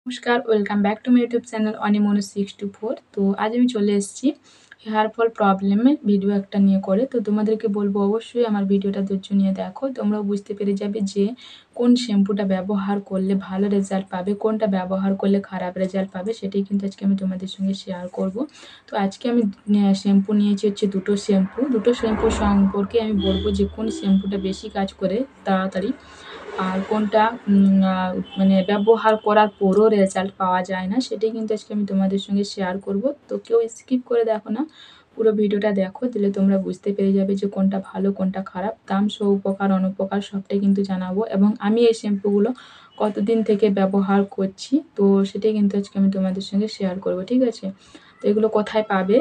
নমস্কার, welcome back to my YouTube channel অনিমনু 624। তো আজ আমি চলে এসেছি হেয়ার ফল প্রবলেমে ভিডিও একটা নিয়ে করে। তো তোমাদেরকে বলবো অবশ্যই আমার ভিডিওটা ধৈর্য নিয়ে দেখো, তোমরাও বুঝতে পেরে যাবে যে কোন শ্যাম্পুটা ব্যবহার করলে ভালো রেজাল্ট পাবে, কোনটা ব্যবহার করলে খারাপ রেজাল্ট পাবে, সেটাই কিন্তু আজকে আমি তোমাদের সঙ্গে শেয়ার করব। তো আজকে আমি শ্যাম্পু নিয়েছি হচ্ছে দুটো শ্যাম্পু সম্পর্কে আমি বলবো যে কোন শ্যাম্পুটা বেশি কাজ করে তাড়াতাড়ি, আর কোনটা মানে ব্যবহার করার পরও রেজাল্ট পাওয়া যায় না, সেটাই কিন্তু আজকে আমি তোমাদের সঙ্গে শেয়ার করব। তো কেউ স্কিপ করে দেখো না, পুরো ভিডিওটা দেখো, দিলে তোমরা বুঝতে পেরে যাবে যে কোনটা ভালো কোনটা খারাপ। দাম সহ উপকার অনুপকার সবটাই কিন্তু জানাবো, এবং আমি এই শ্যাম্পুগুলো কতদিন থেকে ব্যবহার করছি তো সেটাই কিন্তু আজকে আমি তোমাদের সঙ্গে শেয়ার করব, ঠিক আছে? তো এগুলো কোথায় পাবে,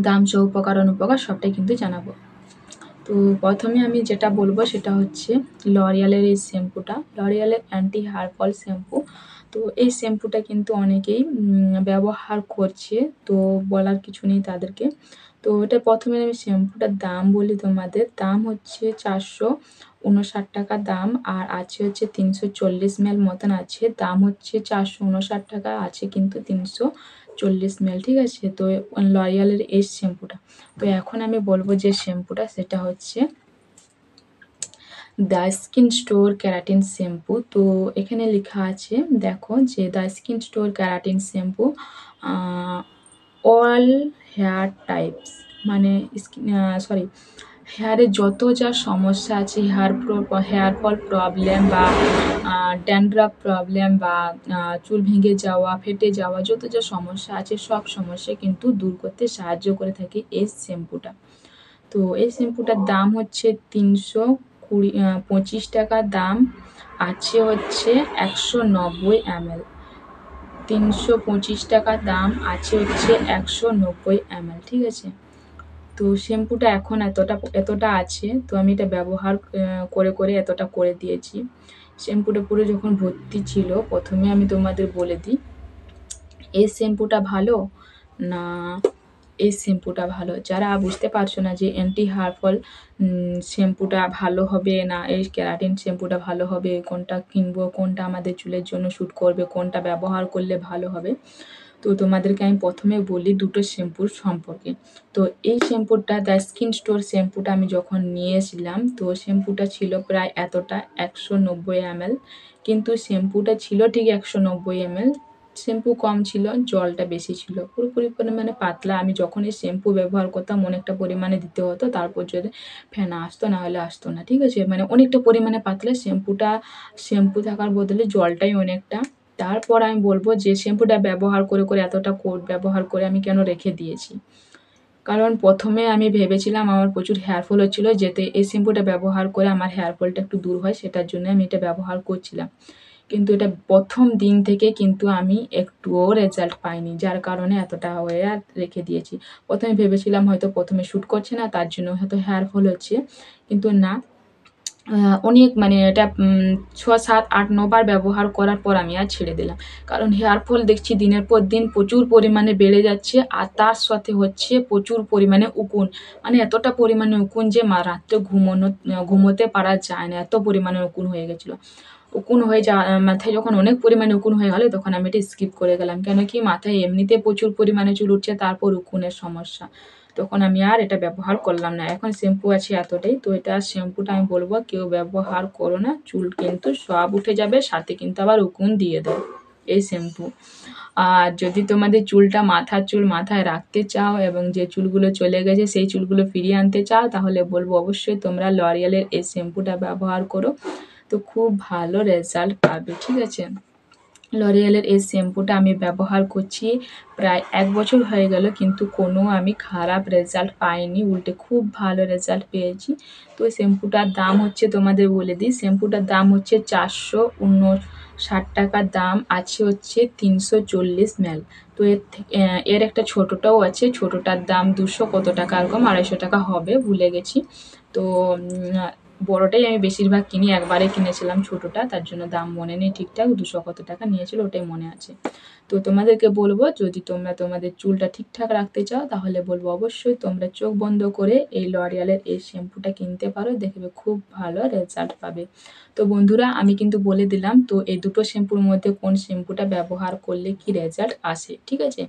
দাম সহ উপকার অনুপকার সবটাই কিন্তু জানাবো। তো প্রথমে আমি যেটা বলবো সেটা হচ্ছে লরিয়ালের এই শ্যাম্পুটা, লরিয়ালের অ্যান্টি হেয়ার ফল শ্যাম্পু। তো এই শ্যাম্পুটা কিন্তু অনেকেই ব্যবহার করছে, তো বলার কিছু নেই তাদেরকে। তো এটা প্রথমে আমি শ্যাম্পুটার দাম বলি তোমাদের। দাম হচ্ছে 459 টাকা দাম, আর আছে হচ্ছে 340 ml মতন আছে। দাম হচ্ছে 459 টাকা, আছে কিন্তু 340 ml, ঠিক আছে? তো লরিয়ালের এই শ্যাম্পুটা। তো এখন আমি বলবো যে শ্যাম্পুটা সেটা হচ্ছে the skin store keratin shampoo. তো এখানে লেখা আছে, দেখো, যে the skin store keratin shampoo all hair types, মানে হেয়ারের যত যা সমস্যা আছে, হেয়ার ফল প্রবলেম বা ড্যান্ড্রাফ প্রবলেম বা চুল ভেঙে যাওয়া, ফেটে যাওয়া, যত যা সমস্যা আছে সব সমস্যা কিন্তু দূর করতে সাহায্য করে থাকে এই শ্যাম্পুটা। তো এই শ্যাম্পুটার দাম হচ্ছে 325 টাকা দাম, আছে হচ্ছে 190 ml। 325 টাকা দাম, আছে হচ্ছে 190 ml, ঠিক আছে? তো শ্যাম্পুটা এখন এতটা আছে, তো আমি এটা ব্যবহার করে করে এতটা করে দিয়েছি। শ্যাম্পুটা পুরো যখন ভর্তি ছিল, প্রথমে আমি তোমাদের বলে দিই এই শ্যাম্পুটা ভালো না এই শ্যাম্পুটা ভালো। যারা বুঝতে পারছো না যে অ্যান্টি হেয়ার ফল শ্যাম্পুটা ভালো হবে না এই ক্যারাটিন শ্যাম্পুটা ভালো হবে, কোনটা কিনবো, কোনটা আমাদের চুলের জন্য শ্যুট করবে, কোনটা ব্যবহার করলে ভালো হবে, তো তোমাদেরকে আমি প্রথমে বলি দুটো শ্যাম্পুর সম্পর্কে। তো এই শ্যাম্পুটা দ্য স্কিন স্টোর শ্যাম্পুটা আমি যখন নিয়েছিলাম, তো শ্যাম্পুটা ছিল প্রায় এতটা 190 ml, কিন্তু শ্যাম্পুটা ছিল ঠিক 190 ml। শ্যাম্পু কম ছিল, জলটা বেশি ছিল, পুরোপুরি পরিমাণে পাতলা। আমি যখন এই শ্যাম্পু ব্যবহার করতাম অনেকটা পরিমাণে দিতে হতো, তারপর যদি ফেনা আসতো, না হলে আসতো না, ঠিক আছে? মানে অনেকটা পরিমাণে পাতলা শ্যাম্পু থাকার বদলে জলটাই অনেকটা। তারপর আমি বলবো যে শ্যাম্পুটা ব্যবহার করে করে এতটা ব্যবহার করে আমি কেন রেখে দিয়েছি। কারণ প্রথমে আমি ভেবেছিলাম আমার প্রচুর হেয়ার ফল হচ্ছিলো, যাতে এই শ্যাম্পুটা ব্যবহার করে আমার হেয়ার ফলটা একটু দূর হয়, সেটার জন্য আমি এটা ব্যবহার করছিলাম। কিন্তু এটা প্রথম দিন থেকে কিন্তু আমি একটুও রেজাল্ট পাইনি, যার কারণে এতটা হয়ে আর রেখে দিয়েছি। প্রথমে ভেবেছিলাম হয়তো প্রথমে শ্যুট করছে না, তার জন্য হয়তো হেয়ার ফল হচ্ছে, কিন্তু না। অনেক, মানে এটা 6, 7, 8, 9 বার ব্যবহার করার পর আমি আর ছেড়ে দিলাম। কারণ হেয়ার ফল দেখছি দিনের পর দিন প্রচুর পরিমাণে বেড়ে যাচ্ছে, আর তার সাথে হচ্ছে প্রচুর পরিমাণে উকুন। মানে এতটা পরিমাণে উকুন যে রাত্রে ঘুমোতে পারা যায় না, এত পরিমাণে উকুন হয়ে গেছিলো। উকুন হয়ে মাথায় যখন অনেক পরিমাণে উকুন হয়ে গেল, তখন আমি এটা স্কিপ করে গেলাম। কেন কি, মাথায় এমনিতে প্রচুর পরিমাণে চুল উঠছে, তারপর উকুনের সমস্যা। তখন আমি আর এটা ব্যবহার করলাম না। এখন শ্যাম্পু আছে এতটাই, তো এটা শ্যাম্পুটা আমি বলবো কেউ ব্যবহার করো না, চুল কিন্তু সব উঠে যাবে, সাথে কিন্তু আবার উকুন দিয়ে দেয় এই শ্যাম্পু। আর যদি তোমাদের মাথার চুল মাথায় রাখতে চাও, এবং যে চুলগুলো চলে গেছে সেই চুলগুলো ফিরিয়ে আনতে চাও, তাহলে বলবো অবশ্যই তোমরা লরিয়ালের এই শ্যাম্পুটা ব্যবহার করো, তো খুব ভালো রেজাল্ট পাবে, ঠিক আছে? লরিয়ালের এই শ্যাম্পুটা আমি ব্যবহার করছি প্রায় 1 বছর হয়ে গেল, কিন্তু কোনো আমি খারাপ রেজাল্ট পাইনি, উল্টে খুব ভালো রেজাল্ট পেয়েছি। তো শ্যাম্পুটার দাম হচ্ছে, তোমাদের বলে দিই, শ্যাম্পুটার দাম হচ্ছে 459 টাকা দাম, আছে হচ্ছে 340 ml। তো এর একটা ছোটোটাও আছে, ছোটোটার দাম 200 কত টাকা, এরকম 250 টাকা হবে, ভুলে গেছি। তো বড়টাই আমি বেশিরভাগ কিনি, একবারে কিনেছিলাম ছোটোটা, তার জন্য দাম মনে নেই ঠিকঠাক, 200 কত টাকা নিয়েছিল ওটাই মনে আছে। তো তোমাদেরকে বলবো, যদি তোমরা তোমাদের চুলটা ঠিকঠাক রাখতে চাও তাহলে বলবো অবশ্যই তোমরা চোখ বন্ধ করে এই লরিয়ালের এই শ্যাম্পুটা কিনতে পারো, দেখবে খুব ভালো রেজাল্ট পাবে। তো বন্ধুরা আমি কিন্তু বলে দিলাম তো এই দুটো শ্যাম্পুর মধ্যে কোন শ্যাম্পুটা ব্যবহার করলে কি রেজাল্ট আসে, ঠিক আছে।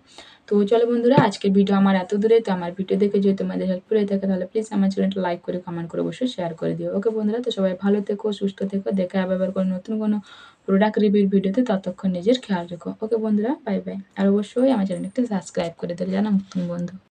তো চলো বন্ধুরা, আজকের ভিডিও আমার এত দূরে। তো আমার ভিডিও দেখে যদি তোমাদের হেল্পফুল হয়ে থাকে তাহলে প্লিজ আমার চ্যানেলটা লাইক করে কমেন্ট করে অবশ্যই শেয়ার করে দিও। ওকে বন্ধুরা, তো সবাই ভালো থেকো, সুস্থ থেকো, দেখা হবে আবার কোনো নতুন কোনো প্রোডাক্ট রিভিউর ভিডিওতে। ততক্ষণ নিজের খেয়াল রেখো। ওকে বন্ধুরা, বাই বাই। আর অবশ্যই আমার চ্যানেলটা সাবস্ক্রাইব করে দিলে জানা নতুন বন্ধু।